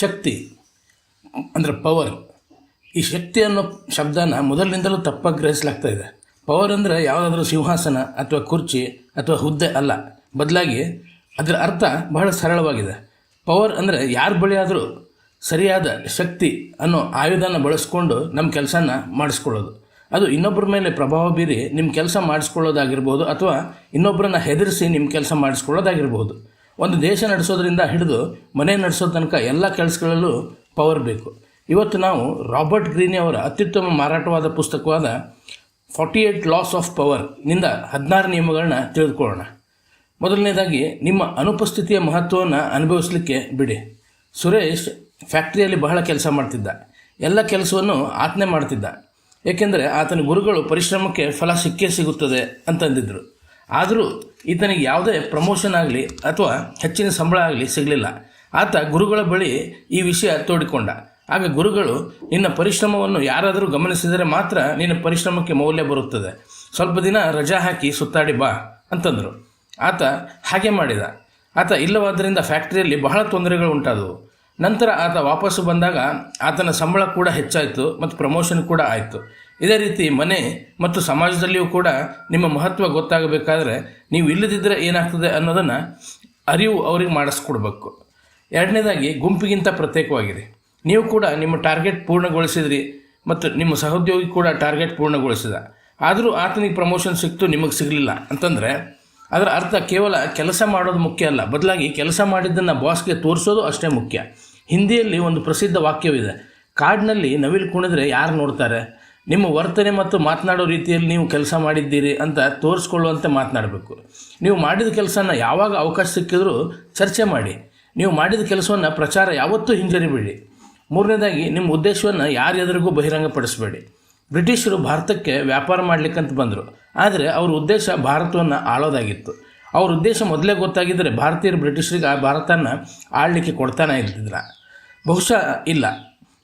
ಶಕ್ತಿ ಅಂದರೆ ಪವರ್. ಈ ಶಕ್ತಿ ಅನ್ನೋ ಶಬ್ದನ ಮೊದಲಿನಿಂದಲೂ ತಪ್ಪಾಗಿ ಗ್ರಹಿಸಲಾಗ್ತಾ ಇದೆ. ಪವರ್ ಅಂದರೆ ಯಾವುದಾದ್ರೂ ಸಿಂಹಾಸನ ಅಥವಾ ಕುರ್ಚಿ ಅಥವಾ ಹುದ್ದೆ ಅಲ್ಲ, ಬದಲಾಗಿ ಅದರ ಅರ್ಥ ಬಹಳ ಸರಳವಾಗಿದೆ. ಪವರ್ ಅಂದರೆ ಯಾರ ಬಳಿ ಆದರೂ ಸರಿಯಾದ ಶಕ್ತಿ ಅನ್ನೋ ಆಯುಧನ ಬಳಸ್ಕೊಂಡು ನಮ್ಮ ಕೆಲಸನ ಮಾಡಿಸ್ಕೊಳ್ಳೋದು. ಅದು ಇನ್ನೊಬ್ಬರ ಮೇಲೆ ಪ್ರಭಾವ ಬೀರಿ ನಿಮ್ಮ ಕೆಲಸ ಮಾಡಿಸ್ಕೊಳ್ಳೋದಾಗಿರ್ಬೋದು, ಅಥವಾ ಇನ್ನೊಬ್ಬರನ್ನ ಹೆದರಿಸಿ ನಿಮ್ಮ ಕೆಲಸ ಮಾಡಿಸ್ಕೊಳ್ಳೋದಾಗಿರ್ಬೋದು. ಒಂದು ದೇಶ ನಡೆಸೋದ್ರಿಂದ ಹಿಡಿದು ಮನೆ ನಡೆಸೋ ತನಕ ಎಲ್ಲ ಕೆಲಸಗಳಲ್ಲೂ ಪವರ್ ಬೇಕು. ಇವತ್ತು ನಾವು ರಾಬರ್ಟ್ ಗ್ರೀನಿ ಅವರ ಅತ್ಯುತ್ತಮ ಮಾರಾಟವಾದ ಪುಸ್ತಕವಾದ 48 ಲಾಸ್ ಆಫ್ ಪವರ್ ನಿಂದ 16 ನಿಯಮಗಳನ್ನ ತಿಳಿದುಕೊಳ್ಳೋಣ. ಮೊದಲನೇದಾಗಿ, ನಿಮ್ಮ ಅನುಪಸ್ಥಿತಿಯ ಮಹತ್ವವನ್ನು ಅನುಭವಿಸಲಿಕ್ಕೆ ಬಿಡಿ. ಸುರೇಶ್ ಫ್ಯಾಕ್ಟ್ರಿಯಲ್ಲಿ ಬಹಳ ಕೆಲಸ ಮಾಡ್ತಿದ್ದ. ಎಲ್ಲ ಕೆಲಸವನ್ನು ಆತನೇ ಮಾಡ್ತಿದ್ದ, ಏಕೆಂದರೆ ಆತನ ಗುರುಗಳು ಪರಿಶ್ರಮಕ್ಕೆ ಫಲ ಸಿಕ್ಕೇ ಸಿಗುತ್ತದೆ ಅಂತಂದಿದ್ರು. ಆದರೂ ಈತನಿಗೆ ಯಾವುದೇ ಪ್ರಮೋಷನ್ ಆಗಲಿ ಅಥವಾ ಹೆಚ್ಚಿನ ಸಂಬಳ ಆಗಲಿ ಸಿಗಲಿಲ್ಲ. ಆತ ಗುರುಗಳ ಬಳಿ ಈ ವಿಷಯ ತೋಡಿಕೊಂಡ. ಆಗ ಗುರುಗಳು, ನಿನ್ನ ಪರಿಶ್ರಮವನ್ನು ಯಾರಾದರೂ ಗಮನಿಸಿದರೆ ಮಾತ್ರ ನಿನ್ನ ಪರಿಶ್ರಮಕ್ಕೆ ಮೌಲ್ಯ ಬರುತ್ತದೆ, ಸ್ವಲ್ಪ ದಿನ ರಜಾ ಹಾಕಿ ಸುತ್ತಾಡಿ ಬಾ ಅಂತಂದರು. ಆತ ಹಾಗೆ ಮಾಡಿದ. ಆತ ಇಲ್ಲವಾದ್ದರಿಂದ ಫ್ಯಾಕ್ಟ್ರಿಯಲ್ಲಿ ಬಹಳ ತೊಂದರೆಗಳು ಉಂಟಾದವು. ನಂತರ ಆತ ವಾಪಸ್ಸು ಬಂದಾಗ ಆತನ ಸಂಬಳ ಕೂಡ ಹೆಚ್ಚಾಯಿತು ಮತ್ತು ಪ್ರಮೋಷನ್ ಕೂಡ ಆಯಿತು. ಇದೇ ರೀತಿ ಮನೆ ಮತ್ತು ಸಮಾಜದಲ್ಲಿಯೂ ಕೂಡ ನಿಮ್ಮ ಮಹತ್ವ ಗೊತ್ತಾಗಬೇಕಾದ್ರೆ ನೀವು ಇಲ್ಲದಿದ್ದರೆ ಏನಾಗ್ತದೆ ಅನ್ನೋದನ್ನು ಅರಿವು ಅವರಿಗೆ ಮಾಡಿಸ್ಕೊಡ್ಬೇಕು. ಎರಡನೇದಾಗಿ, ಗುಂಪಿಗಿಂತ ಪ್ರತ್ಯೇಕವಾಗಿರಿ. ನೀವು ಕೂಡ ನಿಮ್ಮ ಟಾರ್ಗೆಟ್ ಪೂರ್ಣಗೊಳಿಸಿದ್ರಿ ಮತ್ತು ನಿಮ್ಮ ಸಹೋದ್ಯೋಗಿ ಕೂಡ ಟಾರ್ಗೆಟ್ ಪೂರ್ಣಗೊಳಿಸಿದ, ಆದರೂ ಆತನಿಗೆ ಪ್ರಮೋಷನ್ ಸಿಕ್ತು, ನಿಮಗೆ ಸಿಗಲಿಲ್ಲ ಅಂತಂದರೆ ಅದರ ಅರ್ಥ ಕೇವಲ ಕೆಲಸ ಮಾಡೋದು ಮುಖ್ಯ ಅಲ್ಲ, ಬದಲಾಗಿ ಕೆಲಸ ಮಾಡಿದ್ದನ್ನು ಬಾಸ್ಗೆ ತೋರಿಸೋದು ಅಷ್ಟೇ ಮುಖ್ಯ. ಹಿಂದಿಯಲ್ಲಿ ಒಂದು ಪ್ರಸಿದ್ಧ ವಾಕ್ಯವಿದೆ, ಕಾಡಿನಲ್ಲಿ ನವಿಲು ಕುಣಿದ್ರೆ ಯಾರು ನೋಡ್ತಾರೆ? ನಿಮ್ಮ ವರ್ತನೆ ಮತ್ತು ಮಾತನಾಡೋ ರೀತಿಯಲ್ಲಿ ನೀವು ಕೆಲಸ ಮಾಡಿದ್ದೀರಿ ಅಂತ ತೋರಿಸ್ಕೊಳ್ಳುವಂತೆ ಮಾತನಾಡಬೇಕು. ನೀವು ಮಾಡಿದ ಕೆಲಸನ ಯಾವಾಗ ಅವಕಾಶ ಸಿಕ್ಕಿದ್ರೂ ಚರ್ಚೆ ಮಾಡಿ. ನೀವು ಮಾಡಿದ ಕೆಲಸವನ್ನು ಪ್ರಚಾರ ಯಾವತ್ತೂ ಹಿಂಜರಿಬೇಡಿ. ಮೂರನೇದಾಗಿ, ನಿಮ್ಮ ಉದ್ದೇಶವನ್ನು ಯಾರ ಎದುರಿಗೂ ಬಹಿರಂಗಪಡಿಸಬೇಡಿ. ಬ್ರಿಟಿಷರು ಭಾರತಕ್ಕೆ ವ್ಯಾಪಾರ ಮಾಡಲಿಕ್ಕಂತ ಬಂದರು, ಆದರೆ ಅವ್ರ ಉದ್ದೇಶ ಭಾರತವನ್ನು ಆಳೋದಾಗಿತ್ತು. ಅವ್ರ ಉದ್ದೇಶ ಮೊದಲೇ ಗೊತ್ತಾಗಿದ್ದರೆ ಭಾರತೀಯರು ಬ್ರಿಟಿಷರಿಗೆ ಆ ಭಾರತನ ಆಳಲಿಕ್ಕೆ ಕೊಡ್ತಾನೆ ಇರ್ತಿದ್ರ? ಬಹುಶಃ ಇಲ್ಲ.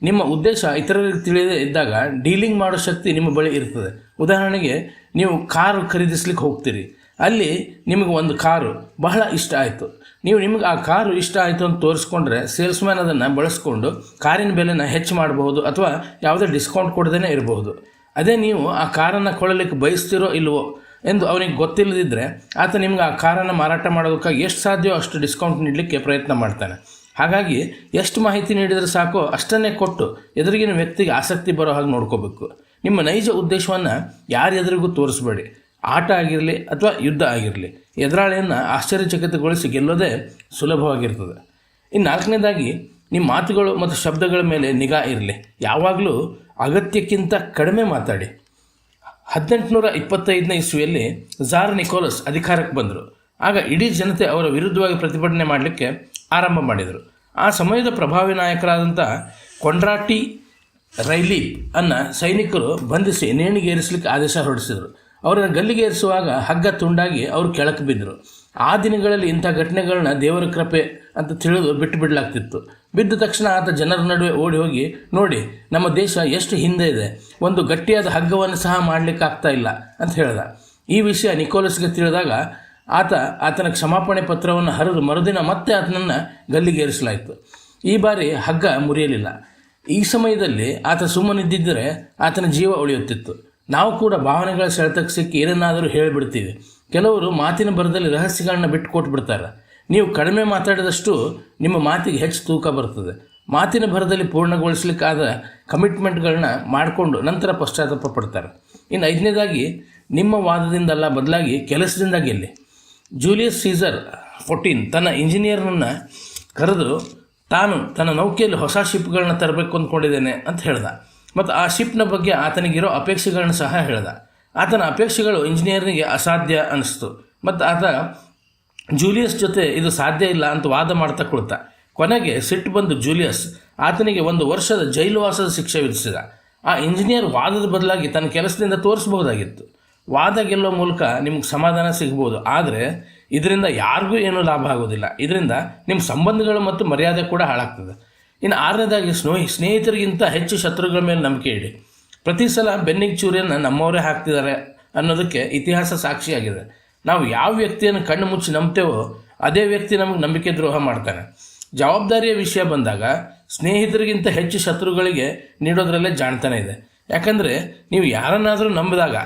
ನಿಮ್ಮ ಉದ್ದೇಶ ಇತರರಿಗೆ ತಿಳಿಯದೇ ಇದ್ದಾಗ ಡೀಲಿಂಗ್ ಮಾಡೋ ಶಕ್ತಿ ನಿಮ್ಮ ಬಳಿ ಇರ್ತದೆ. ಉದಾಹರಣೆಗೆ, ನೀವು ಕಾರು ಖರೀದಿಸ್ಲಿಕ್ಕೆ ಹೋಗ್ತೀರಿ. ಅಲ್ಲಿ ನಿಮಗೆ ಒಂದು ಕಾರು ಬಹಳ ಇಷ್ಟ ಆಯಿತು. ನಿಮಗೆ ಆ ಕಾರು ಇಷ್ಟ ಆಯಿತು ಅಂತ ತೋರಿಸ್ಕೊಂಡ್ರೆ ಸೇಲ್ಸ್ಮ್ಯಾನ್ ಅದನ್ನು ಬಳಸ್ಕೊಂಡು ಕಾರಿನ ಬೆಲೆನ ಹೆಚ್ಚು ಮಾಡಬಹುದು ಅಥವಾ ಯಾವುದೇ ಡಿಸ್ಕೌಂಟ್ ಕೊಡದೇ ಇರಬಹುದು. ಅದೇ ನೀವು ಆ ಕಾರನ್ನು ಕೊಳ್ಳಲಿಕ್ಕೆ ಬಯಸ್ತಿರೋ ಇಲ್ವೋ ಎಂದು ಅವನಿಗೆ ಗೊತ್ತಿಲ್ಲದಿದ್ದರೆ ಆತ ನಿಮ್ಗೆ ಆ ಕಾರನ್ನು ಮಾರಾಟ ಮಾಡೋದಕ್ಕಾಗಿ ಎಷ್ಟು ಸಾಧ್ಯವೋ ಅಷ್ಟು ಡಿಸ್ಕೌಂಟ್ ನೀಡಲಿಕ್ಕೆ ಪ್ರಯತ್ನ ಮಾಡ್ತಾನೆ. ಹಾಗಾಗಿ ಎಷ್ಟು ಮಾಹಿತಿ ನೀಡಿದರೆ ಸಾಕೋ ಅಷ್ಟನ್ನೇ ಕೊಟ್ಟು ಎದುರಿಗಿನ ವ್ಯಕ್ತಿಗೆ ಆಸಕ್ತಿ ಬರೋ ಹಾಗೆ ನೋಡ್ಕೋಬೇಕು. ನಿಮ್ಮ ನೈಜ ಉದ್ದೇಶವನ್ನು ಯಾರೆದುರಿಗೂ ತೋರಿಸ್ಬೇಡಿ. ಆಟ ಆಗಿರಲಿ ಅಥವಾ ಯುದ್ಧ ಆಗಿರಲಿ, ಎದುರಾಳಿಯನ್ನು ಆಶ್ಚರ್ಯಚಕಿತಗೊಳಿಸಿ ಗೆಲ್ಲೋದೇ ಸುಲಭವಾಗಿರ್ತದೆ. ಇನ್ನು ನಾಲ್ಕನೇದಾಗಿ, ನಿಮ್ಮ ಮಾತುಗಳು ಮತ್ತು ಶಬ್ದಗಳ ಮೇಲೆ ನಿಗಾ ಇರಲಿ. ಯಾವಾಗಲೂ ಅಗತ್ಯಕ್ಕಿಂತ ಕಡಿಮೆ ಮಾತಾಡಿ. 1825ನೇ ಇಸ್ವಿಯಲ್ಲಿ ಝಾರ್ ನಿಕೋಲಸ್ ಅಧಿಕಾರಕ್ಕೆ ಬಂದರು. ಆಗ ಇಡೀ ಜನತೆ ಅವರ ವಿರುದ್ಧವಾಗಿ ಪ್ರತಿಭಟನೆ ಮಾಡಲಿಕ್ಕೆ ಆರಂಭ ಮಾಡಿದರು. ಆ ಸಮಯದ ಪ್ರಭಾವಿ ನಾಯಕರಾದಂಥ ಕೊಂಡ್ರಾಟಿ ರೈಲಿ ಅನ್ನು ಸೈನಿಕರು ಬಂಧಿಸಿ ನೇಣಿಗೇರಿಸಲಿಕ್ಕೆ ಆದೇಶ ಹೊರಡಿಸಿದರು. ಅವರನ್ನು ಗಲ್ಲಿಗೇರಿಸುವಾಗ ಹಗ್ಗ ತುಂಡಾಗಿ ಅವರು ಕೆಳಕ್ಕೆ ಬಿದ್ದರು. ಆ ದಿನಗಳಲ್ಲಿ ಇಂಥ ಘಟನೆಗಳನ್ನ ದೇವರ ಕೃಪೆ ಅಂತ ತಿಳಿದು ಬಿಟ್ಟು ಬಿಡಲಾಗ್ತಿತ್ತು. ಬಿದ್ದ ತಕ್ಷಣ ಆತ ಜನರ ನಡುವೆ ಓಡಿ ಹೋಗಿ, ನೋಡಿ ನಮ್ಮ ದೇಶ ಎಷ್ಟು ಹಿಂದೆ ಇದೆ, ಒಂದು ಗಟ್ಟಿಯಾದ ಹಗ್ಗವನ್ನು ಸಹ ಮಾಡಲಿಕ್ಕೆ ಆಗ್ತಾ ಇಲ್ಲ ಅಂತ ಹೇಳ್ದ. ಈ ವಿಷಯ ನಿಕೋಲಸ್ಗೆ ತಿಳಿದಾಗ ಆತನ ಕ್ಷಮಾಪಣೆ ಪತ್ರವನ್ನು ಹರಿದು ಮರುದಿನ ಮತ್ತೆ ಆತನನ್ನು ಗಲ್ಲಿಗೇರಿಸಲಾಯಿತು. ಈ ಬಾರಿ ಹಗ್ಗ ಮುರಿಯಲಿಲ್ಲ. ಈ ಸಮಯದಲ್ಲಿ ಆತ ಸುಮ್ಮನಿದ್ದಿದ್ದರೆ ಆತನ ಜೀವ ಉಳಿಯುತ್ತಿತ್ತು. ನಾವು ಕೂಡ ಭಾವನೆಗಳ ಸೆಳೆತಕ್ಕೆ ಸಿಕ್ಕಿ ಏನನ್ನಾದರೂ ಹೇಳಿಬಿಡ್ತೀವಿ. ಕೆಲವರು ಮಾತಿನ ಬರದಲ್ಲಿ ರಹಸ್ಯಗಳನ್ನ ಬಿಟ್ಟು ಕೊಟ್ಬಿಡ್ತಾರೆ. ನೀವು ಕಡಿಮೆ ಮಾತಾಡಿದಷ್ಟು ನಿಮ್ಮ ಮಾತಿಗೆ ಹೆಚ್ಚು ತೂಕ ಬರ್ತದೆ. ಮಾತಿನ ಭರದಲ್ಲಿ ಪೂರ್ಣಗೊಳಿಸಲಿಕ್ಕಾದ ಕಮಿಟ್ಮೆಂಟ್ಗಳನ್ನ ಮಾಡಿಕೊಂಡು ನಂತರ ಪಶ್ಚಾತ್ತಾಪ ಪಡ್ತಾರೆ. ಇನ್ನು ಐದನೇದಾಗಿ, ನಿಮ್ಮ ವಾದದಿಂದಲ್ಲ ಬದಲಾಗಿ ಕೆಲಸದಿಂದ ಗೆಲ್ಲಿ. ಜೂಲಿಯಸ್ ಸೀಸರ್ 14 ತನ್ನ ಇಂಜಿನಿಯರ್ನನ್ನು ಕರೆದು ತಾನು ತನ್ನ ನೌಕೆಯಲ್ಲಿ ಹೊಸ ಶಿಪ್ಗಳನ್ನ ತರಬೇಕು ಅಂದ್ಕೊಂಡಿದ್ದೇನೆ ಅಂತ ಹೇಳ್ದ ಮತ್ತು ಆ ಶಿಪ್ನ ಬಗ್ಗೆ ಆತನಿಗಿರೋ ಅಪೇಕ್ಷೆಗಳನ್ನ ಸಹ ಹೇಳ್ದ. ಆತನ ಅಪೇಕ್ಷೆಗಳು ಇಂಜಿನಿಯರ್ನಿಗೆ ಅಸಾಧ್ಯ ಅನ್ನಿಸ್ತು ಮತ್ತು ಆತ ಜೂಲಿಯಸ್ ಜೊತೆ ಇದು ಸಾಧ್ಯ ಇಲ್ಲ ಅಂತ ವಾದ ಮಾಡ್ತಾ ಕುಳಿತ. ಕೊನೆಗೆ ಸಿಟ್ಟು ಬಂದು ಜೂಲಿಯಸ್ ಆತನಿಗೆ 1 ವರ್ಷದ ಜೈಲುವಾಸದ ಶಿಕ್ಷೆ ವಿಧಿಸಿದ. ಆ ಇಂಜಿನಿಯರ್ ವಾದದ ಬದಲಾಗಿ ತನ್ನ ಕೆಲಸದಿಂದ ತೋರಿಸಬಹುದಾಗಿತ್ತು. ವಾದ ಗೆಲ್ಲೋ ಮೂಲಕ ನಿಮ್ಗೆ ಸಮಾಧಾನ ಸಿಗ್ಬೋದು, ಆದರೆ ಇದರಿಂದ ಯಾರಿಗೂ ಏನೂ ಲಾಭ ಆಗೋದಿಲ್ಲ. ಇದರಿಂದ ನಿಮ್ಮ ಸಂಬಂಧಗಳು ಮತ್ತು ಮರ್ಯಾದೆ ಕೂಡ ಹಾಳಾಗ್ತದೆ. ಇನ್ನು ಆರನೇದಾಗಿ, ಸ್ನೇಹಿತರಿಗಿಂತ ಹೆಚ್ಚು ಶತ್ರುಗಳ ಮೇಲೆ ನಂಬಿಕೆ ಇಡಿ. ಪ್ರತಿ ಸಲ ಬೆನ್ನಿಗೆ ಚೂರಿಯನ್ನು ನಮ್ಮವರೇ ಹಾಕ್ತಿದ್ದಾರೆ ಅನ್ನೋದಕ್ಕೆ ಇತಿಹಾಸ ಸಾಕ್ಷಿಯಾಗಿದೆ. ನಾವು ಯಾವ ವ್ಯಕ್ತಿಯನ್ನು ಕಣ್ಣು ಮುಚ್ಚಿ ನಂಬ್ತೇವೋ ಅದೇ ವ್ಯಕ್ತಿ ನಮಗೆ ನಂಬಿಕೆ ದ್ರೋಹ ಮಾಡ್ತಾನೆ. ಜವಾಬ್ದಾರಿಯ ವಿಷಯ ಬಂದಾಗ ಸ್ನೇಹಿತರಿಗಿಂತ ಹೆಚ್ಚು ಶತ್ರುಗಳಿಗೆ ನೀಡೋದ್ರಲ್ಲೇ ಜಾಣತನ ಇದೆ. ಯಾಕಂದರೆ ನೀವು ಯಾರನ್ನಾದರೂ ನಂಬಿದಾಗ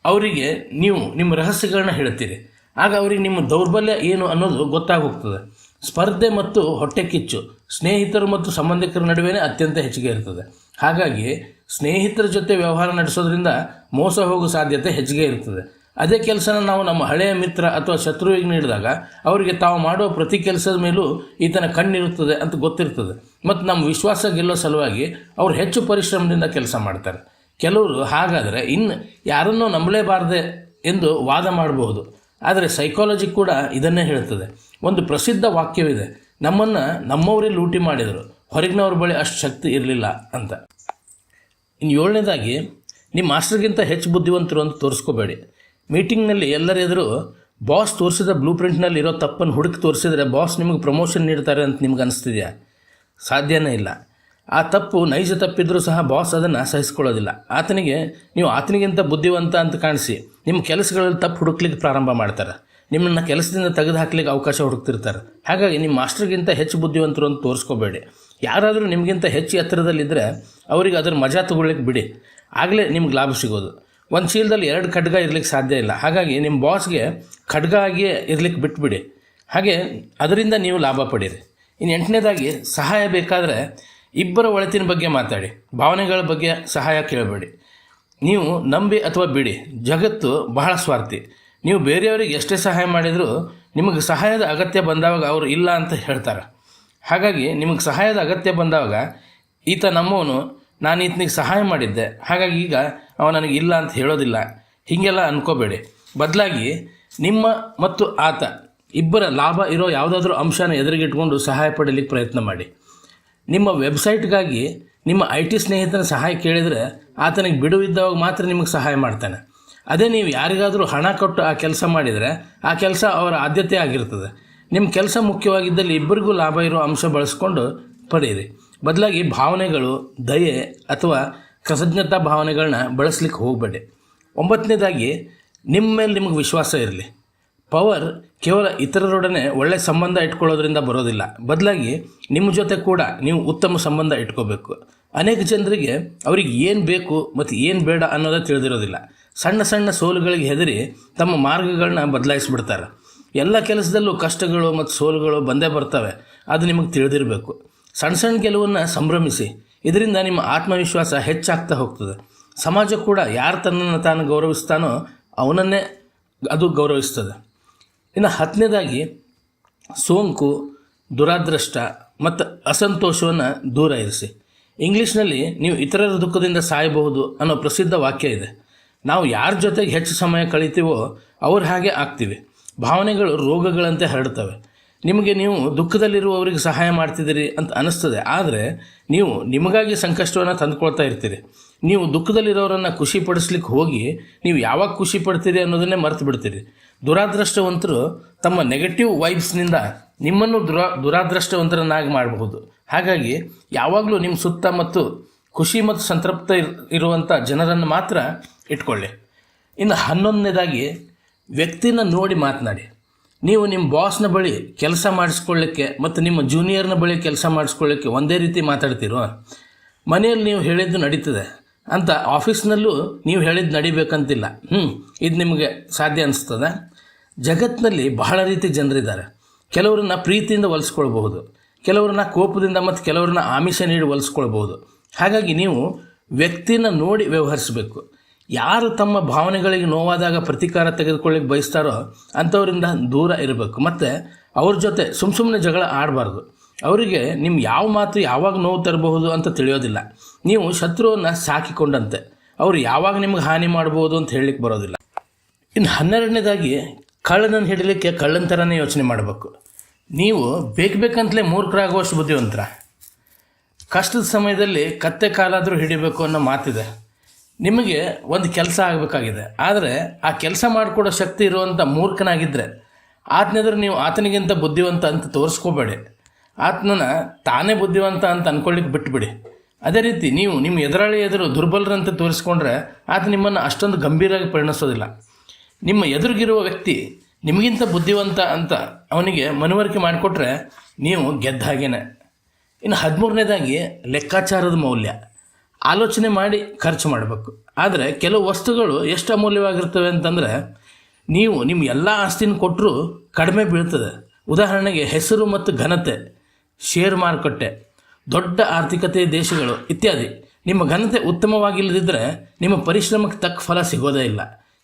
ಅವರಿಗೆ ನೀವು ನಿಮ್ಮ ರಹಸ್ಯಗಳನ್ನ ಹೇಳ್ತೀರಿ. ಆಗ ಅವರಿಗೆ ನಿಮ್ಮ ದೌರ್ಬಲ್ಯ ಏನು ಅನ್ನೋದು ಗೊತ್ತಾಗೋಗ್ತದೆ. ಸ್ಪರ್ಧೆ ಮತ್ತು ಹೊಟ್ಟೆ ಕಿಚ್ಚು ಸ್ನೇಹಿತರು ಮತ್ತು ಸಂಬಂಧಿಕರ ನಡುವೆ ಅತ್ಯಂತ ಹೆಚ್ಚಿಗೆ ಇರ್ತದೆ. ಹಾಗಾಗಿ ಸ್ನೇಹಿತರ ಜೊತೆ ವ್ಯವಹಾರ ನಡೆಸೋದ್ರಿಂದ ಮೋಸ ಹೋಗೋ ಸಾಧ್ಯತೆ ಹೆಚ್ಚಿಗೆ ಇರ್ತದೆ. ಅದೇ ಕೆಲಸನ ನಾವು ನಮ್ಮ ಹಳೆಯ ಮಿತ್ರ ಅಥವಾ ಶತ್ರುವಿಗೆ ನೀಡಿದಾಗ ಅವರಿಗೆ ತಾವು ಮಾಡೋ ಪ್ರತಿ ಕೆಲಸದ ಮೇಲೂ ಈತನ ಕಣ್ಣಿರುತ್ತದೆ ಅಂತ ಗೊತ್ತಿರ್ತದೆ ಮತ್ತು ನಮ್ಮ ವಿಶ್ವಾಸ ಗೆಲ್ಲೋ ಸಲುವಾಗಿ ಅವ್ರು ಹೆಚ್ಚು ಪರಿಶ್ರಮದಿಂದ ಕೆಲಸ ಮಾಡ್ತಾರೆ. ಕೆಲವರು ಹಾಗಾದರೆ ಇನ್ನು ಯಾರನ್ನೂ ನಂಬಲೇಬಾರದೆ ಎಂದು ವಾದ ಮಾಡಬಹುದು. ಆದರೆ ಸೈಕಾಲಜಿ ಕೂಡ ಇದನ್ನೇ ಹೇಳ್ತದೆ. ಒಂದು ಪ್ರಸಿದ್ಧ ವಾಕ್ಯವಿದೆ, ನಮ್ಮನ್ನು ನಮ್ಮವರೇ ಲೂಟಿ ಮಾಡಿದರು, ಹೊರಗಿನವ್ರ ಬಳಿ ಅಷ್ಟು ಶಕ್ತಿ ಇರಲಿಲ್ಲ ಅಂತ. ಇನ್ನು 7ನೇದಾಗಿ, ನಿಮ್ಮ ಮಾಸ್ಟರ್ಗಿಂತ ಹೆಚ್ಚು ಬುದ್ಧಿವಂತರು ಅಂತ ತೋರಿಸ್ಕೋಬೇಡಿ. ಮೀಟಿಂಗ್ನಲ್ಲಿ ಎಲ್ಲರ ಎದುರು ಬಾಸ್ ತೋರಿಸಿದ ಬ್ಲೂ ಪ್ರಿಂಟ್ನಲ್ಲಿ ಇರೋ ತಪ್ಪನ್ನು ಹುಡುಕಿ ತೋರಿಸಿದರೆ ಬಾಸ್ ನಿಮಗೆ ಪ್ರಮೋಷನ್ ನೀಡ್ತಾರೆ ಅಂತ ನಿಮ್ಗೆ ಅನಿಸ್ತಿದೆಯಾ? ಸಾಧ್ಯನೇ ಇಲ್ಲ. ಆ ತಪ್ಪು ನೈಜ ತಪ್ಪಿದ್ರೂ ಸಹ ಬಾಸ್ ಅದನ್ನು ಸಹಿಸ್ಕೊಳ್ಳೋದಿಲ್ಲ. ನೀವು ಆತನಿಗಿಂತ ಬುದ್ಧಿವಂತ ಅಂತ ಕಾಣಿಸಿ ನಿಮ್ಮ ಕೆಲಸಗಳಲ್ಲಿ ತಪ್ಪು ಹುಡುಕ್ಲಿಕ್ಕೆ ಪ್ರಾರಂಭ ಮಾಡ್ತಾರೆ. ನಿಮ್ಮನ್ನು ಕೆಲಸದಿಂದ ತೆಗೆದು ಹಾಕ್ಲಿಕ್ಕೆ ಅವಕಾಶ ಹುಡುಕ್ತಿರ್ತಾರೆ. ಹಾಗಾಗಿ ನಿಮ್ಮ ಮಾಸ್ಟರ್ಗಿಂತ ಹೆಚ್ಚು ಬುದ್ಧಿವಂತರು ಅಂತ ತೋರಿಸ್ಕೋಬೇಡಿ. ಯಾರಾದರೂ ನಿಮಗಿಂತ ಹೆಚ್ಚು ಎತ್ತರದಲ್ಲಿದ್ದರೆ ಅವರಿಗೆ ಅದರ ಮಜಾ ತಗೊಳ್ಳಿಕ್ಕೆ ಬಿಡಿ. ಆಗಲೇ ನಿಮ್ಗೆ ಲಾಭ ಸಿಗೋದು. ಒಂದು ಚೀಲದಲ್ಲಿ 2 ಖಡ್ಗ ಇರಲಿಕ್ಕೆ ಸಾಧ್ಯ ಇಲ್ಲ. ಹಾಗಾಗಿ ನಿಮ್ಮ ಬಾಸ್ಗೆ ಖಡ್ಗ ಆಗಿಯೇ ಇರಲಿಕ್ಕೆ ಬಿಟ್ಬಿಡಿ. ಹಾಗೆ ಅದರಿಂದ ನೀವು ಲಾಭ ಪಡೀರಿ. ಇನ್ನು 8ನೇದಾಗಿ, ಸಹಾಯ ಬೇಕಾದರೆ ಇಬ್ಬರ ಒಳಿತಿನ ಬಗ್ಗೆ ಮಾತಾಡಿ, ಭಾವನೆಗಳ ಬಗ್ಗೆ ಸಹಾಯ ಕೇಳಬೇಡಿ. ನೀವು ನಂಬಿ ಅಥವಾ ಬಿಡಿ, ಜಗತ್ತು ಬಹಳ ಸ್ವಾರ್ಥಿ. ನೀವು ಬೇರೆಯವರಿಗೆ ಎಷ್ಟೇ ಸಹಾಯ ಮಾಡಿದರೂ ನಿಮಗೆ ಸಹಾಯದ ಅಗತ್ಯ ಬಂದಾಗ ಅವರು ಇಲ್ಲ ಅಂತ ಹೇಳ್ತಾರೆ. ಹಾಗಾಗಿ ನಿಮಗೆ ಸಹಾಯದ ಅಗತ್ಯ ಬಂದಾಗ ಈತ ನಮ್ಮವನು, ನಾನು ಈತನಿಗೆ ಸಹಾಯ ಮಾಡಿದ್ದೆ, ಹಾಗಾಗಿ ಈಗ ಅವ ನನಗೆ ಇಲ್ಲ ಅಂತ ಹೇಳೋದಿಲ್ಲ, ಹೀಗೆಲ್ಲ ಅನ್ಕೋಬೇಡಿ. ಬದಲಾಗಿ ನಿಮ್ಮ ಮತ್ತು ಆತ ಇಬ್ಬರ ಲಾಭ ಇರೋ ಯಾವುದಾದ್ರೂ ಅಂಶನ ಎದುರಿಗಿಟ್ಕೊಂಡು ಸಹಾಯ ಪಡೀಲಿಕ್ಕೆ ಪ್ರಯತ್ನ ಮಾಡಿ. ನಿಮ್ಮ ವೆಬ್ಸೈಟ್ಗಾಗಿ ನಿಮ್ಮ IT ಸ್ನೇಹಿತನ ಸಹಾಯ ಕೇಳಿದರೆ ಆತನಿಗೆ ಬಿಡುವಿದ್ದವಾಗ ಮಾತ್ರ ನಿಮಗೆ ಸಹಾಯ ಮಾಡ್ತಾನೆ. ಅದೇ ನೀವು ಯಾರಿಗಾದರೂ ಹಣ ಕೊಟ್ಟು ಆ ಕೆಲಸ ಮಾಡಿದರೆ ಆ ಕೆಲಸ ಅವರ ಆದ್ಯತೆ ಆಗಿರ್ತದೆ. ನಿಮ್ಮ ಕೆಲಸ ಮುಖ್ಯವಾಗಿದ್ದಲ್ಲಿ ಇಬ್ಬರಿಗೂ ಲಾಭ ಇರೋ ಅಂಶ ಬಳಸ್ಕೊಂಡು ಪಡೀರಿ. ಬದಲಾಗಿ ಭಾವನೆಗಳು, ದಯೆ ಅಥವಾ ಕೃತಜ್ಞತಾ ಭಾವನೆಗಳನ್ನ ಬಳಸಲಿಕ್ಕೆ ಹೋಗಬೇಡಿ. 9ನೇದಾಗಿ, ನಿಮ್ಮ ಮೇಲೆ ನಿಮಗೆ ವಿಶ್ವಾಸ ಇರಲಿ. ಪವರ್ ಕೇವಲ ಇತರರೊಡನೆ ಒಳ್ಳೆಯ ಸಂಬಂಧ ಇಟ್ಕೊಳ್ಳೋದ್ರಿಂದ ಬರೋದಿಲ್ಲ. ಬದಲಾಗಿ ನಿಮ್ಮ ಜೊತೆ ಕೂಡ ನೀವು ಉತ್ತಮ ಸಂಬಂಧ ಇಟ್ಕೋಬೇಕು. ಅನೇಕ ಜನರಿಗೆ ಅವ್ರಿಗೆ ಏನು ಬೇಕು ಮತ್ತು ಏನು ಬೇಡ ಅನ್ನೋದೇ ತಿಳಿದಿರೋದಿಲ್ಲ. ಸಣ್ಣ ಸಣ್ಣ ಸೋಲುಗಳಿಗೆ ಹೆದರಿ ತಮ್ಮ ಮಾರ್ಗಗಳನ್ನ ಬದಲಾಯಿಸಿಬಿಡ್ತಾರೆ. ಎಲ್ಲ ಕೆಲಸದಲ್ಲೂ ಕಷ್ಟಗಳು ಮತ್ತು ಸೋಲುಗಳು ಬಂದೇ ಬರ್ತವೆ, ಅದು ನಿಮಗೆ ತಿಳಿದಿರಬೇಕು. ಸಣ್ಣ ಸಣ್ಣ ಗೆಲುವನ್ನು ಸಂಭ್ರಮಿಸಿ, ಇದರಿಂದ ನಿಮ್ಮ ಆತ್ಮವಿಶ್ವಾಸ ಹೆಚ್ಚಾಗ್ತಾ ಹೋಗ್ತದೆ. ಸಮಾಜ ಕೂಡ ಯಾರು ತನ್ನನ್ನು ತಾನು ಗೌರವಿಸ್ತಾನೋ ಅವನನ್ನೇ ಅದು ಗೌರವಿಸ್ತದೆ. ಇನ್ನು 10ನೇದಾಗಿ, ಸೋಂಕು, ದುರಾದೃಷ್ಟ ಮತ್ತು ಅಸಂತೋಷವನ್ನು ದೂರ ಇರಿಸಿ. ಇಂಗ್ಲೀಷ್ನಲ್ಲಿ ನೀವು ಇತರರ ದುಃಖದಿಂದ ಸಾಯಬಹುದು ಅನ್ನೋ ಪ್ರಸಿದ್ಧ ವಾಕ್ಯ ಇದೆ. ನಾವು ಯಾರ ಜೊತೆಗೆ ಹೆಚ್ಚು ಸಮಯ ಕಳಿತೀವೋ ಅವ್ರು ಹಾಗೆ ಆಗ್ತೀವಿ. ಭಾವನೆಗಳು ರೋಗಗಳಂತೆ ಹರಡ್ತವೆ. ನೀವು ದುಃಖದಲ್ಲಿರುವವರಿಗೆ ಸಹಾಯ ಮಾಡ್ತಿದ್ದೀರಿ ಅಂತ ಅನ್ನಿಸ್ತದೆ, ಆದರೆ ನೀವು ನಿಮಗಾಗಿ ಸಂಕಷ್ಟವನ್ನು ತಂದುಕೊಳ್ತಾ ಇರ್ತೀರಿ. ನೀವು ದುಃಖದಲ್ಲಿರೋರನ್ನು ಖುಷಿ ಪಡಿಸ್ಲಿಕ್ಕೆ ಹೋಗಿ ನೀವು ಯಾವಾಗ ಖುಷಿ ಪಡ್ತೀರಿ ಅನ್ನೋದನ್ನೇ ಮರೆತು ಬಿಡ್ತೀರಿ. ದುರಾದೃಷ್ಟವಂತರು ತಮ್ಮ ನೆಗೆಟಿವ್ ವೈಬ್ಸ್ನಿಂದ ನಿಮ್ಮನ್ನು ದುರಾದೃಷ್ಟವಂತರನ್ನಾಗಿ ಮಾಡಬಹುದು. ಹಾಗಾಗಿ ಯಾವಾಗಲೂ ನಿಮ್ಮ ಸುತ್ತ ಮತ್ತು ಖುಷಿ ಮತ್ತು ಸಂತೃಪ್ತ ಇರುವಂಥ ಜನರನ್ನು ಮಾತ್ರ ಇಟ್ಕೊಳ್ಳಿ. ಇನ್ನು 11ನೇದಾಗಿ, ವ್ಯಕ್ತಿನ ನೋಡಿ ಮಾತನಾಡಿ. ನೀವು ನಿಮ್ಮ ಬಾಸ್ನ ಬಳಿ ಕೆಲಸ ಮಾಡಿಸ್ಕೊಳ್ಳಿಕ್ಕೆ ಮತ್ತು ನಿಮ್ಮ ಜೂನಿಯರ್ನ ಬಳಿ ಕೆಲಸ ಮಾಡಿಸ್ಕೊಳ್ಳಿಕ್ಕೆ ಒಂದೇ ರೀತಿ ಮಾತಾಡ್ತೀರೋ? ಮನೆಯಲ್ಲಿ ನೀವು ಹೇಳಿದ್ದು ನಡೀತದೆ ಅಂತ ಆಫೀಸ್ನಲ್ಲೂ ನೀವು ಹೇಳಿದ್ದು ನಡಿಬೇಕಂತಿಲ್ಲ. ಇದು ನಿಮಗೆ ಸಾಧ್ಯ ಅನಿಸ್ತದೆ? ಜಗತ್ತಿನಲ್ಲಿ ಬಹಳ ರೀತಿ ಜನರಿದ್ದಾರೆ. ಕೆಲವರನ್ನ ಪ್ರೀತಿಯಿಂದ ಒಲಿಸ್ಕೊಳ್ಬಹುದು, ಕೆಲವರನ್ನ ಕೋಪದಿಂದ ಮತ್ತು ಕೆಲವರನ್ನ ಆಮಿಷ ನೀಡಿ ಒಲಿಸ್ಕೊಳ್ಬಹುದು. ಹಾಗಾಗಿ ನೀವು ವ್ಯಕ್ತಿನ ನೋಡಿ ವ್ಯವಹರಿಸಬೇಕು. ಯಾರು ತಮ್ಮ ಭಾವನೆಗಳಿಗೆ ನೋವಾದಾಗ ಪ್ರತೀಕಾರ ತೆಗೆದುಕೊಳ್ಳಿಕ್ಕೆ ಬಯಸ್ತಾರೋ ಅಂಥವರಿಂದ ದೂರ ಇರಬೇಕು. ಮತ್ತು ಅವ್ರ ಜೊತೆ ಸುಮ್ಮನೆ ಜಗಳ ಆಡಬಾರ್ದು. ಅವರಿಗೆ ನಿಮ್ಮ ಯಾವ ಮಾತು ಯಾವಾಗ ನೋವು ತರಬಹುದು ಅಂತ ತಿಳಿಯೋದಿಲ್ಲ. ನೀವು ಶತ್ರುವನ್ನು ಸಾಕಿಕೊಂಡಂತೆ, ಅವರು ಯಾವಾಗ ನಿಮ್ಗೆ ಹಾನಿ ಮಾಡ್ಬೋದು ಅಂತ ಹೇಳಲಿಕ್ಕೆ ಬರೋದಿಲ್ಲ. ಇನ್ನು 12ನೇದಾಗಿ, ಕಳ್ಳನನ್ನು ಹಿಡಲಿಕ್ಕೆ ಕಳ್ಳನ ಥರನೇ ಯೋಚನೆ ಮಾಡಬೇಕು. ನೀವು ಬೇಕಂತಲೇ ಮೂರ್ಖರಾಗುವಷ್ಟು ಬುದ್ಧಿವಂತರ. ಕಷ್ಟದ ಸಮಯದಲ್ಲಿ ಕತ್ತೆ ಕಾಲಾದರೂ ಹಿಡಿಬೇಕು ಅನ್ನೋ ಮಾತಿದೆ. ನಿಮಗೆ ಒಂದು ಕೆಲಸ ಆಗಬೇಕಾಗಿದೆ, ಆದರೆ ಆ ಕೆಲಸ ಮಾಡಿಕೊಡೋ ಶಕ್ತಿ ಇರುವಂಥ ಮೂರ್ಖನಾಗಿದ್ದರೆ ಆತನೆದುರು ನೀವು ಆತನಿಗಿಂತ ಬುದ್ಧಿವಂತ ಅಂತ ತೋರಿಸ್ಕೋಬೇಡಿ. ಆತನನ್ನು ತಾನೇ ಬುದ್ಧಿವಂತ ಅಂತ ಅಂದ್ಕೊಳ್ಳಿಕ್ಕೆ ಬಿಟ್ಬಿಡಿ. ಅದೇ ರೀತಿ ನೀವು ನಿಮ್ಮ ಎದುರಾಳಿ ಎದುರು ದುರ್ಬಲರಂತೆ ತೋರಿಸ್ಕೊಂಡ್ರೆ ಆತ ನಿಮ್ಮನ್ನು ಅಷ್ಟೊಂದು ಗಂಭೀರವಾಗಿ ಪರಿಣಿಸೋದಿಲ್ಲ. ನಿಮ್ಮ ಎದುರಿಗಿರುವ ವ್ಯಕ್ತಿ ನಿಮಗಿಂತ ಬುದ್ಧಿವಂತ ಅಂತ ಅವನಿಗೆ ಮನವರಿಕೆ ಮಾಡಿಕೊಟ್ರೆ ನೀವು ಗೆದ್ದ ಹಾಗೇನೆ. ಇನ್ನು 13ನೇದಾಗಿ ಲೆಕ್ಕಾಚಾರದ ಮೌಲ್ಯ. ಆಲೋಚನೆ ಮಾಡಿ ಖರ್ಚು ಮಾಡಬೇಕು. ಆದರೆ ಕೆಲವು ವಸ್ತುಗಳು ಎಷ್ಟು ಅಮೂಲ್ಯವಾಗಿರ್ತವೆ ಅಂತಂದರೆ ನೀವು ನಿಮ್ಮ ಎಲ್ಲ ಆಸ್ತಿನ ಕೊಟ್ಟರೂ ಕಡಿಮೆ ಬೀಳ್ತದೆ. ಉದಾಹರಣೆಗೆ ಹೆಸರು ಮತ್ತು ಘನತೆ, ಶೇರ್ ಮಾರುಕಟ್ಟೆ, ದೊಡ್ಡ ಆರ್ಥಿಕತೆ ದೇಶಗಳು ಇತ್ಯಾದಿ. ನಿಮ್ಮ ಘನತೆ ಉತ್ತಮವಾಗಿಲ್ಲದಿದ್ದರೆ ನಿಮ್ಮ ಪರಿಶ್ರಮಕ್ಕೆ ತಕ್ಕ ಫಲ ಸಿಗೋದೇ ಇಲ್ಲ.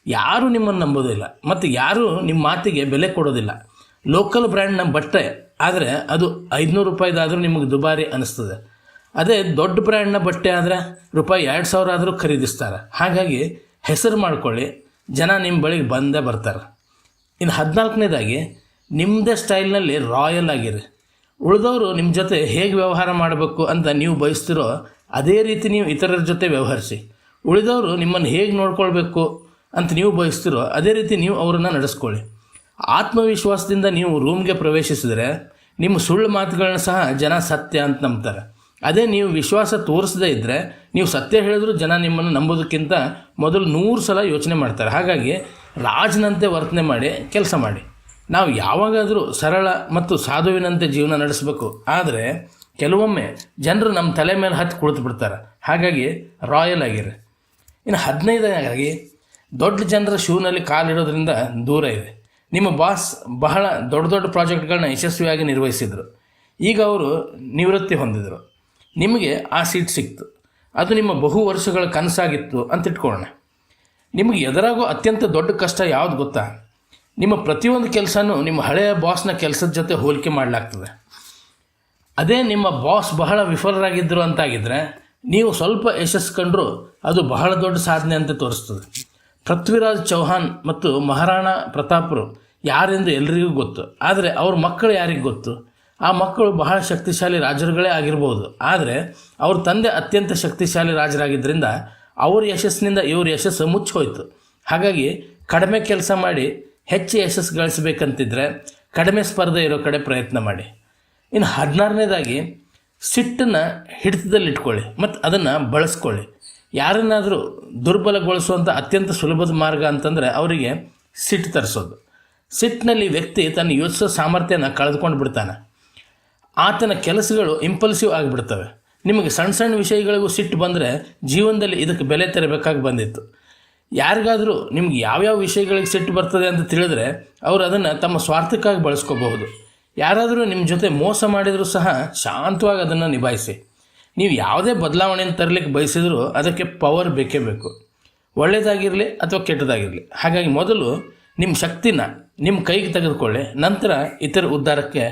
ಯಾರೂ ನಿಮ್ಮನ್ನು ನಂಬೋದಿಲ್ಲ ಮತ್ತು ಯಾರೂ ನಿಮ್ಮ ಮಾತಿಗೆ ಬೆಲೆ ಕೊಡೋದಿಲ್ಲ. ಲೋಕಲ್ ಬ್ರ್ಯಾಂಡ್ನ ಬಟ್ಟೆ ಆದರೆ ಅದು 500 ರೂಪಾಯಿದಾದರೂ ನಿಮಗೆ ದುಬಾರಿ ಅನ್ನಿಸ್ತದೆ. ಅದೇ ದೊಡ್ಡ ಬ್ರ್ಯಾಂಡ್ನ ಬಟ್ಟೆ ಆದರೆ ₹2000 ಆದರೂ ಖರೀದಿಸ್ತಾರೆ. ಹಾಗಾಗಿ ಹೆಸರು ಮಾಡ್ಕೊಳ್ಳಿ, ಜನ ನಿಮ್ಮ ಬಳಿಗೆ ಬಂದೇ ಬರ್ತಾರೆ. ಇನ್ನು 14ನೇದಾಗಿ ನಿಮ್ಮದೇ ಸ್ಟೈಲ್ನಲ್ಲಿ ರಾಯಲ್ ಆಗಿರಿ. ಉಳಿದವರು ನಿಮ್ಮ ಜೊತೆ ಹೇಗೆ ವ್ಯವಹಾರ ಮಾಡಬೇಕು ಅಂತ ನೀವು ಬಯಸ್ತಿರೋ ಅದೇ ರೀತಿ ನೀವು ಇತರರ ಜೊತೆ ವ್ಯವಹರಿಸಿ. ಉಳಿದವರು ನಿಮ್ಮನ್ನು ಹೇಗೆ ನೋಡ್ಕೊಳ್ಬೇಕು ಅಂತ ನೀವು ಬಯಸ್ತಿರೋ ಅದೇ ರೀತಿ ನೀವು ಅವರನ್ನು ನಡೆಸ್ಕೊಳ್ಳಿ. ಆತ್ಮವಿಶ್ವಾಸದಿಂದ ನೀವು ರೂಮ್ಗೆ ಪ್ರವೇಶಿಸಿದರೆ ನಿಮ್ಮ ಸುಳ್ಳು ಮಾತುಗಳನ್ನ ಸಹ ಜನ ಸತ್ಯ ಅಂತ ನಂಬ್ತಾರೆ. ಅದೇ ನೀವು ವಿಶ್ವಾಸ ತೋರಿಸದೇ ಇದ್ದರೆ ನೀವು ಸತ್ಯ ಹೇಳಿದ್ರು ಜನ ನಿಮ್ಮನ್ನು ನಂಬೋದಕ್ಕಿಂತ ಮೊದಲು 100 ಸಲ ಯೋಚನೆ ಮಾಡ್ತಾರೆ. ಹಾಗಾಗಿ ರಾಜನಂತೆ ವರ್ತನೆ ಮಾಡಿ ಕೆಲಸ ಮಾಡಿ. ನಾವು ಯಾವಾಗಾದರೂ ಸರಳ ಮತ್ತು ಸಾಧುವಿನಂತೆ ಜೀವನ ನಡೆಸಬೇಕು. ಆದರೆ ಕೆಲವೊಮ್ಮೆ ಜನರು ನಮ್ಮ ತಲೆ ಮೇಲೆ ಹತ್ತಿ ಕುಳಿತು ಬಿಡ್ತಾರೆ. ಹಾಗಾಗಿ ರಾಯಲ್ ಆಗಿರಿ. ಇನ್ನು 15ನೇದಾಗಿ ದೊಡ್ಡ ಜನರ ಶೂನಲ್ಲಿ ಕಾಲಿಡೋದ್ರಿಂದ ದೂರ ಇದೆ. ನಿಮ್ಮ ಬಾಸ್ ಬಹಳ ದೊಡ್ಡ ದೊಡ್ಡ ಪ್ರಾಜೆಕ್ಟ್ಗಳನ್ನ ಯಶಸ್ವಿಯಾಗಿ ನಿರ್ವಹಿಸಿದರು. ಈಗ ಅವರು ನಿವೃತ್ತಿ ಹೊಂದಿದರು. ನಿಮಗೆ ಆ ಸೀಟ್ ಸಿಕ್ತು. ಅದು ನಿಮ್ಮ ಬಹು ವರ್ಷಗಳ ಕನಸಾಗಿತ್ತು ಅಂತ ಇಟ್ಕೊಳ್ಳೋಣ. ನಿಮಗೆ ಎದುರಾಗೋ ಅತ್ಯಂತ ದೊಡ್ಡ ಕಷ್ಟ ಯಾವುದು ಗೊತ್ತಾ? ನಿಮ್ಮ ಪ್ರತಿಯೊಂದು ಕೆಲಸನೂ ನಿಮ್ಮ ಹಳೆಯ ಬಾಸ್ನ ಕೆಲಸದ ಜೊತೆ ಹೋಲಿಕೆ ಮಾಡಲಾಗ್ತದೆ. ಅದೇ ನಿಮ್ಮ ಬಾಸ್ ಬಹಳ ವಿಫಲರಾಗಿದ್ದರು ಅಂತಾಗಿದ್ದರೆ ನೀವು ಸ್ವಲ್ಪ ಯಶಸ್ಸು ಕಂಡರೂ ಅದು ಬಹಳ ದೊಡ್ಡ ಸಾಧನೆ ಅಂತ ತೋರಿಸ್ತದೆ. ಪೃಥ್ವಿರಾಜ್ ಚೌಹಾಣ್ ಮತ್ತು ಮಹಾರಾಣಾ ಪ್ರತಾಪರು ಯಾರೆಂದು ಎಲ್ರಿಗೂ ಗೊತ್ತು. ಆದರೆ ಅವ್ರ ಮಕ್ಕಳು ಯಾರಿಗೆ ಗೊತ್ತು? ಆ ಮಕ್ಕಳು ಬಹಳ ಶಕ್ತಿಶಾಲಿ ರಾಜರುಗಳೇ ಆಗಿರ್ಬೋದು. ಆದರೆ ಅವ್ರ ತಂದೆ ಅತ್ಯಂತ ಶಕ್ತಿಶಾಲಿ ರಾಜರಾಗಿದ್ದರಿಂದ ಅವ್ರ ಯಶಸ್ಸಿನಿಂದ ಇವ್ರ ಯಶಸ್ಸು ಮುಚ್ಚೋಯ್ತು. ಹಾಗಾಗಿ ಕಡಿಮೆ ಕೆಲಸ ಮಾಡಿ ಹೆಚ್ಚು ಯಶಸ್ಸು ಗಳಿಸಬೇಕಂತಿದ್ರೆ ಕಡಿಮೆ ಸ್ಪರ್ಧೆ ಇರೋ ಕಡೆ ಪ್ರಯತ್ನ ಮಾಡಿ. ಇನ್ನು 16ನೇದಾಗಿ ಸಿಟ್ಟನ್ನು ಹಿಡಿತದಲ್ಲಿಟ್ಕೊಳ್ಳಿ ಮತ್ತು ಅದನ್ನು ಬಳಸ್ಕೊಳ್ಳಿ. ಯಾರನ್ನಾದರೂ ದುರ್ಬಲಗೊಳಿಸುವಂಥ ಅತ್ಯಂತ ಸುಲಭದ ಮಾರ್ಗ ಅಂತಂದರೆ ಅವರಿಗೆ ಸಿಟ್ಟು ತರಿಸೋದು. ಸಿಟ್ಟಿನಲ್ಲಿ ವ್ಯಕ್ತಿ ತನ್ನ ಯೋಚಿಸೋ ಸಾಮರ್ಥ್ಯನ ಕಳೆದುಕೊಂಡು ಬಿಡ್ತಾನೆ. ಆತನ ಕೆಲಸಗಳು ಇಂಪಲ್ಸಿವ್ ಆಗಿಬಿಡ್ತವೆ. ನಿಮಗೆ ಸಣ್ಣ ಸಣ್ಣ ವಿಷಯಗಳಿಗೂ ಸಿಟ್ಟು ಬಂದರೆ ಜೀವನದಲ್ಲಿ ಇದಕ್ಕೆ ಬೆಲೆ ತೆರಬೇಕಾಗಿ ಬಂದಿತ್ತು. ಯಾರಿಗಾದರೂ ನಿಮ್ಗೆ ಯಾವ್ಯಾವ ವಿಷಯಗಳಿಗೆ ಸಿಟ್ಟು ಬರ್ತದೆ ಅಂತ ತಿಳಿದ್ರೆ ಅವರು ಅದನ್ನು ತಮ್ಮ ಸ್ವಾರ್ಥಕ್ಕಾಗಿ ಬಳಸ್ಕೋಬಹುದು. ಯಾರಾದರೂ ನಿಮ್ಮ ಜೊತೆ ಮೋಸ ಮಾಡಿದರೂ ಸಹ ಶಾಂತವಾಗಿ ಅದನ್ನು ನಿಭಾಯಿಸಿ. ನೀವು ಯಾವುದೇ ಬದಲಾವಣೆಯನ್ನು ತರಲಿಕ್ಕೆ ಬಯಸಿದರೂ ಅದಕ್ಕೆ ಪವರ್ ಬೇಕೇ ಬೇಕು, ಒಳ್ಳೆಯದಾಗಿರಲಿ ಅಥವಾ ಕೆಟ್ಟದಾಗಿರಲಿ. ಹಾಗಾಗಿ ಮೊದಲು ನಿಮ್ಮ ಶಕ್ತಿನ ನಿಮ್ಮ ಕೈಗೆ ತೆಗೆದುಕೊಳ್ಳಿ, ನಂತರ ಇತರ ಉದ್ಧಾರಕ್ಕೆ